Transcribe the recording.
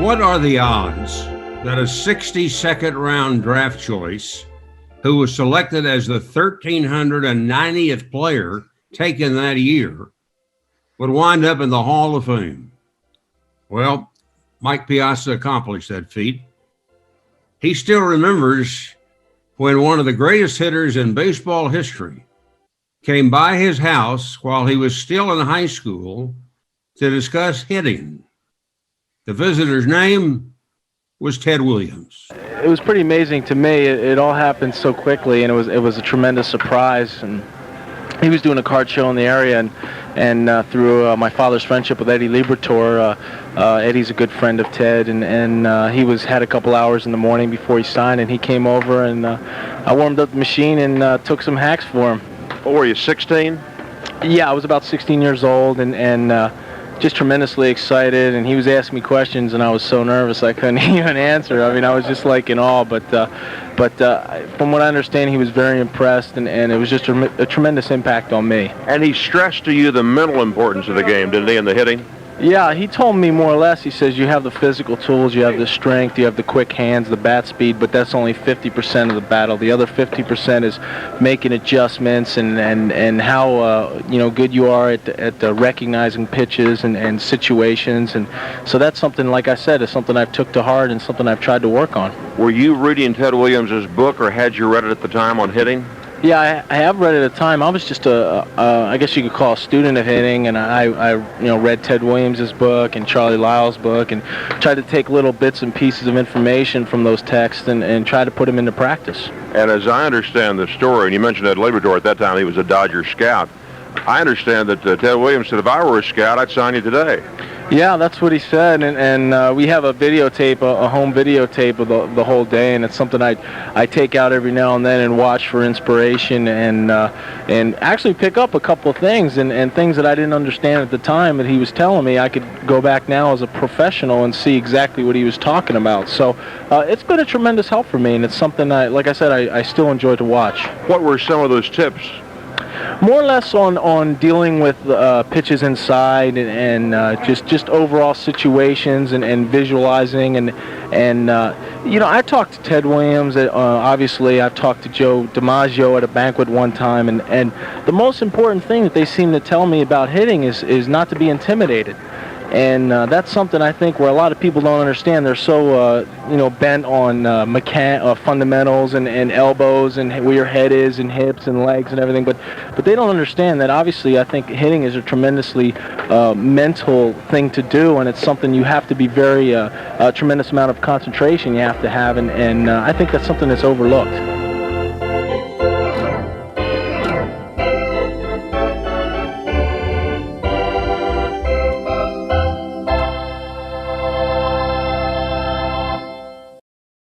What are the odds that a 62nd round draft choice who was selected as the 1,390th player taken that year would wind up in the Hall of Fame? Well, Mike Piazza accomplished that feat. He still remembers when one of the greatest hitters in baseball history came by his house while he was still in high school to discuss hitting. The visitor's name was Ted Williams. It was pretty amazing to me. It all happened so quickly, and it was a tremendous surprise. And he was doing a card show in the area, and through my father's friendship with Eddie Liberatore, Eddie's a good friend of Ted, and he had a couple hours in the morning before he signed, and he came over, and I warmed up the machine and took some hacks for him. What were you, 16? Yeah, I was about 16 years old, and just tremendously excited, and he was asking me questions, and I was so nervous I couldn't even answer. I mean, I was just like in awe, but from what I understand, he was very impressed, and it was just a tremendous impact on me. And he stressed to you the mental importance of the game, didn't he, in the hitting? Yeah, he told me more or less, he says, you have the physical tools, you have the strength, you have the quick hands, the bat speed, but that's only 50% of the battle. The other 50% is making adjustments and how good you are at recognizing pitches and situations. And so that's something, like I said, is something I've took to heart and something I've tried to work on. Were you reading Ted Williams' book, or had you read it at the time on hitting? Yeah, I have read it at the time. I was just I guess you could call a student of hitting, and I read Ted Williams' book and Charlie Lyle's book, and tried to take little bits and pieces of information from those texts and try to put them into practice. And as I understand the story, and you mentioned Ed Liberatore, at that time he was a Dodger scout, I understand that Ted Williams said, if I were a scout, I'd sign you today. Yeah, that's what he said, and we have a videotape, a home videotape of the whole day, and it's something I take out every now and then and watch for inspiration, and actually pick up a couple of things and things that I didn't understand at the time that he was telling me. I could go back now as a professional and see exactly what he was talking about. So it's been a tremendous help for me, and it's something like I said, I still enjoy to watch. What were some of those tips? More or less on dealing with pitches inside and just overall situations and visualizing and I talked to Ted Williams. Obviously, I've talked to Joe DiMaggio at a banquet one time, and the most important thing that they seem to tell me about hitting is not to be intimidated. And that's something I think where a lot of people don't understand. They're so bent on fundamentals and elbows and where your head is and hips and legs and everything, but they don't understand that obviously I think hitting is a tremendously mental thing to do, and it's something you have to be a tremendous amount of concentration you have to have, and I think that's something that's overlooked.